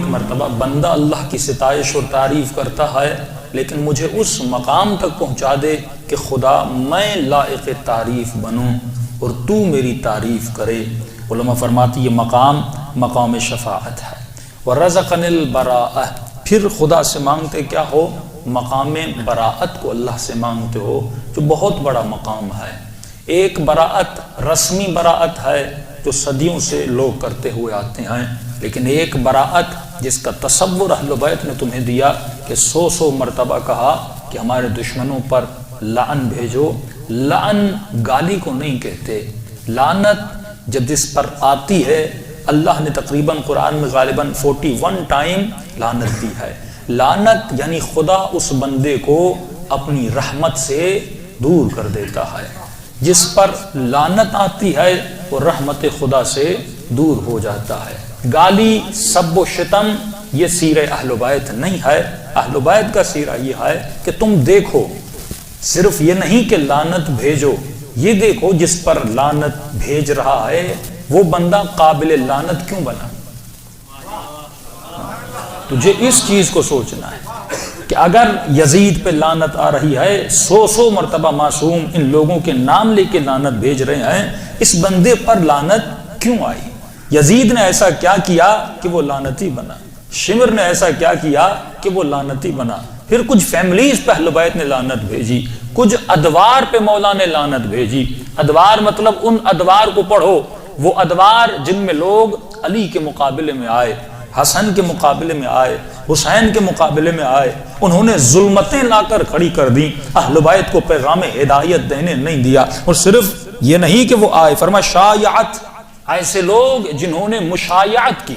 مرتبہ بندہ اللہ کی ستائش اور تعریف کرتا ہے، لیکن مجھے اس مقام تک پہنچا دے کہ خدا میں لائق تعریف بنوں اور تو میری تعریف کرے۔ علماء فرماتی یہ مقام مقام شفاعت ہے۔ وَرَزَقَنِ الْبَرَاءَ، پھر خدا سے مانگتے کیا ہو؟ مقام براءت کو اللہ سے مانگتے ہو، جو بہت بڑا مقام ہے۔ ایک براءت رسمی براءت ہے جو صدیوں سے لوگ کرتے ہوئے آتے ہیں، لیکن ایک براءت جس کا تصور اہل بیت نے تمہیں دیا کہ 100 مرتبہ کہا کہ ہمارے دشمنوں پر لعن بھیجو۔ لعن گالی کو نہیں کہتے، لعنت جب جس پر آتی ہے، اللہ نے تقریباً قرآن میں غالباً 41 ٹائم لعنت دی ہے۔ لعنت یعنی خدا اس بندے کو اپنی رحمت سے دور کر دیتا ہے۔ جس پر لعنت آتی ہے وہ رحمت خدا سے دور ہو جاتا ہے۔ گالی، سب و شتم یہ سیرہ اہل بیت نہیں ہے۔ اہل بیت کا سیرہ یہ ہے کہ تم دیکھو، صرف یہ نہیں کہ لعنت بھیجو، یہ دیکھو جس پر لعنت بھیج رہا ہے وہ بندہ قابل لعنت کیوں بنا۔ تجھے اس چیز کو سوچنا ہے کہ اگر یزید پہ لعنت آ رہی ہے، 100 مرتبہ معصوم ان لوگوں کے نام لے کے لعنت بھیج رہے ہیں، اس بندے پر لعنت کیوں آئی؟ یزید نے ایسا کیا کیا کہ وہ لعنتی بنا؟ شمر نے ایسا کیا کیا کہ وہ لعنتی بنا؟ پھر کچھ فیملیز پہ اہل بیت نے لعنت بھیجی، کچھ ادوار پہ مولا نے لعنت بھیجی۔ ادوار مطلب ان ادوار کو پڑھو، وہ ادوار جن میں لوگ علی کے مقابلے میں آئے، حسن کے مقابلے میں آئے، حسین کے مقابلے میں آئے، انہوں نے ظلمتیں لا کر کھڑی کر دی، اہل بیت کو پیغام ہدایت دینے نہیں دیا۔ اور صرف یہ نہیں کہ وہ آئے، فرمایا شایعت، ایسے لوگ جنہوں نے مشایعت کی،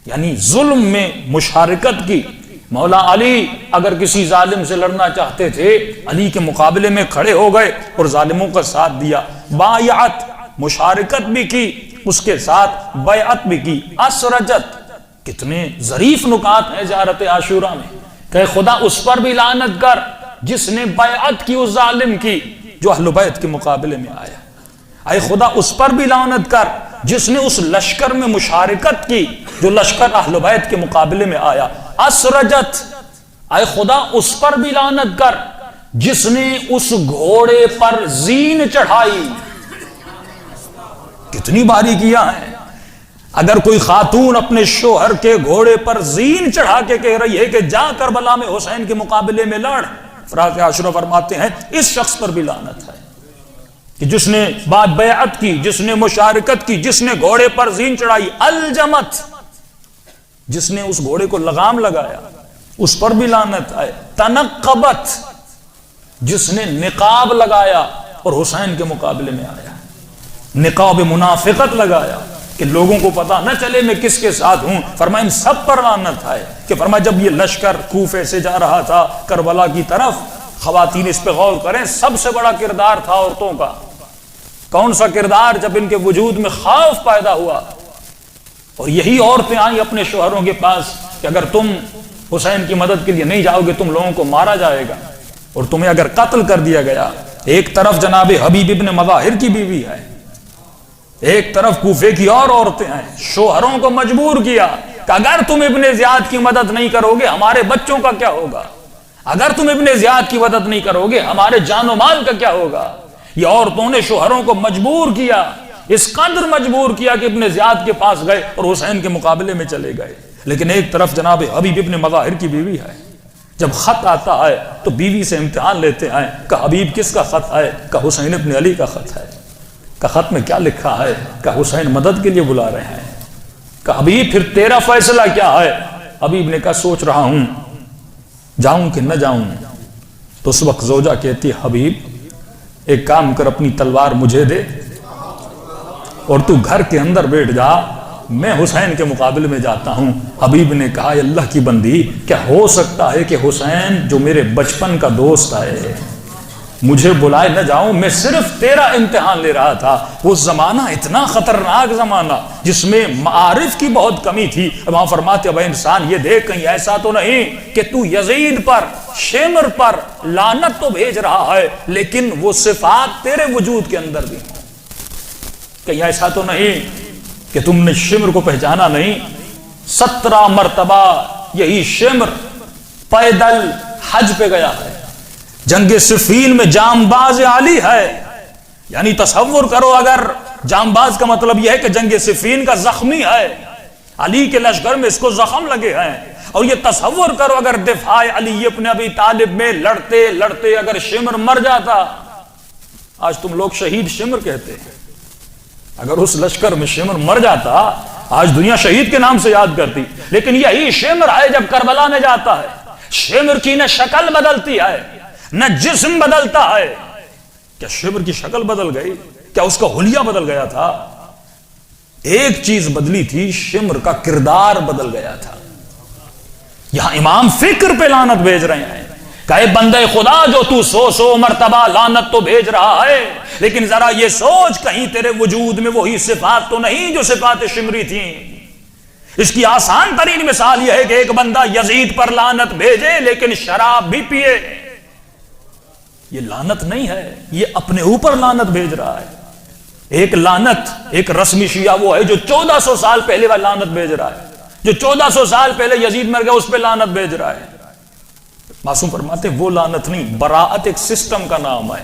یعنی ظلم میں مشارکت کی۔ مولا علی اگر کسی ظالم سے لڑنا چاہتے تھے، علی کے مقابلے میں کھڑے ہو گئے اور ظالموں کا ساتھ دیا۔ بایعت، مشارکت بھی کی، اس کے ساتھ بیعت بھی کی۔ اسرجت، کتنے ظریف نکات ہیں زیارت عاشورہ میں کہ خدا اس پر بھی لعنت کر جس نے بیعت کی اس ظالم کی جو اہل بیت کے مقابلے میں آیا۔ اے خدا اس پر بھی لعنت کر جس نے اس لشکر میں مشارکت کی جو لشکر اہل بیت کے مقابلے میں آیا۔ اسرجت، اے خدا اس پر بھی لعنت کر جس نے اس گھوڑے پر زین چڑھائی۔ کتنی باریکیاں ہیں۔ اگر کوئی خاتون اپنے شوہر کے گھوڑے پر زین چڑھا کے کہہ رہی ہے کہ جا کربلا میں حسین کے مقابلے میں لڑ، فراز عاشورہ فرماتے ہیں اس شخص پر بھی لعنت ہے کہ جس نے بیعت کی، جس نے مشارکت کی، جس نے گھوڑے پر زین چڑھائی۔ الجمت، جس نے اس گھوڑے کو لگام لگایا، اس پر بھی لعنت ہے۔ تنقبت، جس نے نقاب لگایا اور حسین کے مقابلے میں آیا، نقاب منافقت لگایا کہ لوگوں کو پتا نہ چلے میں کس کے ساتھ ہوں۔ فرمایا ان سب پر لعنت ہے کہ فرمایا جب یہ لشکر کوفے سے جا رہا تھا کربلا کی طرف، خواتین اس پہ غور کریں، سب سے بڑا کردار تھا عورتوں کا۔ کون سا کردار؟ جب ان کے وجود میں خوف پیدا ہوا اور یہی عورتیں آئیں اپنے شوہروں کے پاس کہ اگر تم حسین کی مدد کے لیے نہیں جاؤ گے تم لوگوں کو مارا جائے گا اور تمہیں اگر قتل کر دیا گیا۔ ایک طرف جناب حبیب ابن مظاہر کی بیوی ہے، ایک طرف کوفے کی اور عورتیں ہیں، شوہروں کو مجبور کیا کہ اگر تم ابن زیاد کی مدد نہیں کرو گے ہمارے بچوں کا کیا ہوگا، اگر تم ابن زیاد کی مدد نہیں کرو گے ہمارے جان و مال کا کیا ہوگا۔ یہ عورتوں نے شوہروں کو مجبور کیا، اس قدر مجبور کیا کہ ابن زیاد کے پاس گئے اور حسین کے مقابلے میں چلے گئے۔ لیکن ایک طرف جناب حبیب ابن مظاہر کی بیوی ہے، جب خط آتا ہے تو بیوی سے امتحان لیتے ہیں کہ حبیب کس کا خط ہے، کہ حسین ابن علی کا خط ہے۔ کہ خط میں کیا لکھا ہے؟ کہ حسین مدد کے لیے بلا رہے ہیں۔ کہ حبیب پھر تیرا فیصلہ کیا ہے؟ حبیب نے کہا سوچ رہا ہوں جاؤں کہ نہ جاؤں۔ تو اس وقت زوجہ کہتی حبیب ایک کام کر، اپنی تلوار مجھے دے اور تو گھر کے اندر بیٹھ جا، میں حسین کے مقابلے میں جاتا ہوں۔ حبیب نے کہا اللہ کی بندی، کیا ہو سکتا ہے کہ حسین جو میرے بچپن کا دوست ہے مجھے بلائے نہ جاؤں؟ میں صرف تیرا امتحان لے رہا تھا۔ وہ زمانہ اتنا خطرناک زمانہ جس میں معارف کی بہت کمی تھی۔ وہاں فرماتے اب انسان یہ دیکھ کہیں ایسا تو نہیں کہ تو یزید پر، شمر پر لعنت تو بھیج رہا ہے لیکن وہ صفات تیرے وجود کے اندر بھی ہوں۔ کہیں ایسا تو نہیں کہ تم نے شمر کو پہچانا نہیں، 17 مرتبہ یہی شمر پیدل حج پہ گیا ہے، جنگ صفین میں جانباز علی ہے. یعنی تصور کرو، اگر جانباز کا مطلب یہ ہے کہ جنگ صفین کا زخمی ہے، علی کے لشکر میں اس کو زخم لگے ہیں. اور یہ تصور کرو اگر دفاع علی ابن ابی طالب میں لڑتے لڑتے اگر شمر مر جاتا. آج تم لوگ شہید شمر کہتے ہیں، اگر اس لشکر میں شمر مر جاتا آج دنیا شہید کے نام سے یاد کرتی. لیکن یہی شمر ہے جب کربلا میں جاتا ہے، شمر کی نہ شکل بدلتی ہے نہ جسم بدلتا ہے. کیا شمر کی شکل بدل گئی؟ کیا اس کا حلیہ بدل گیا تھا؟ ایک چیز بدلی تھی، شمر کا کردار بدل گیا تھا. یہاں امام فکر پہ لعنت بھیج رہے ہیں کہ اے بندے خدا، جو تو 100 مرتبہ لعنت تو بھیج رہا ہے، لیکن ذرا یہ سوچ کہیں تیرے وجود میں وہی صفات تو نہیں جو صفات شمری تھیں. اس کی آسان ترین مثال یہ ہے کہ ایک بندہ یزید پر لعنت بھیجے لیکن شراب بھی پیے. یہ لعنت نہیں ہے، یہ اپنے اوپر لعنت بھیج رہا ہے. ایک لعنت، ایک رسمی شیعہ وہ ہے جو 1400 سال پہلے وہ لعنت بھیج رہا ہے، جو 1400 سال پہلے یزید مر گیا اس پہ لعنت بھیج رہا ہے. معصوم فرماتے وہ لعنت نہیں، براءت ایک سسٹم کا نام ہے.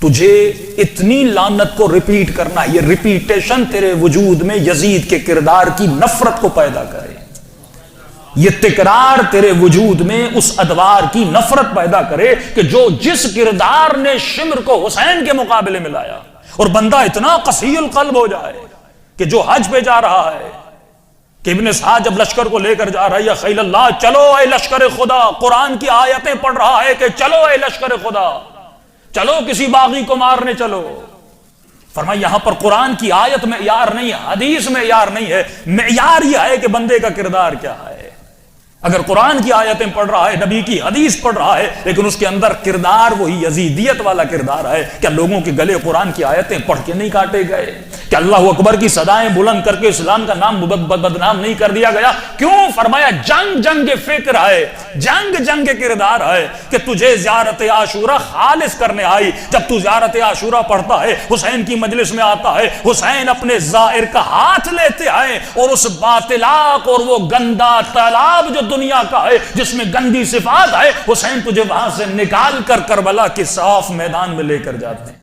تجھے اتنی لعنت کو ریپیٹ کرنا، یہ ریپیٹیشن تیرے وجود میں یزید کے کردار کی نفرت کو پیدا کرے. یہ تکرار تیرے وجود میں اس ادوار کی نفرت پیدا کرے کہ جو جس کردار نے شمر کو حسین کے مقابلے میں لایا، اور بندہ اتنا قسی القلب ہو جائے کہ جو حج پہ جا رہا ہے کہ ابن اسحاق جب لشکر کو لے کر جا رہا ہے، یا خیل اللہ، چلو اے لشکر خدا، قرآن کی آیتیں پڑھ رہا ہے کہ چلو اے لشکر خدا، چلو کسی باغی کو مارنے چلو. فرمایا یہاں پر قرآن کی آیت معیار نہیں ہے، حدیث معیار نہیں ہے، معیار یہ ہے کہ بندے کا کردار کیا ہے. اگر قرآن کی آیتیں پڑھ رہا ہے، نبی کی حدیث پڑھ رہا ہے، لیکن اس کے اندر کردار وہی یزیدیت والا کردار ہے، کیا لوگوں کے گلے قرآن کی آیتیں پڑھ کے نہیں کاٹے گئے؟ کہ اللہ اکبر کی صدائیں بلند کر کے اسلام کا نام بدنام نہیں کر دیا گیا؟ کیوں؟ فرمایا جنگ فکر ہے، جنگ کردار ہے کہ تجھے زیارت عاشورہ خالص کرنے آئی. جب تو زیارت عاشورہ پڑھتا ہے، حسین کی مجلس میں آتا ہے، حسین اپنے زائر کا ہاتھ لیتے آئے، اور اس باطلاق اور وہ گندا تالاب جو دنیا کا ہے جس میں گندی صفات ہے، حسین تجھے وہاں سے نکال کر کربلا کے صاف میدان میں لے کر جاتے ہیں.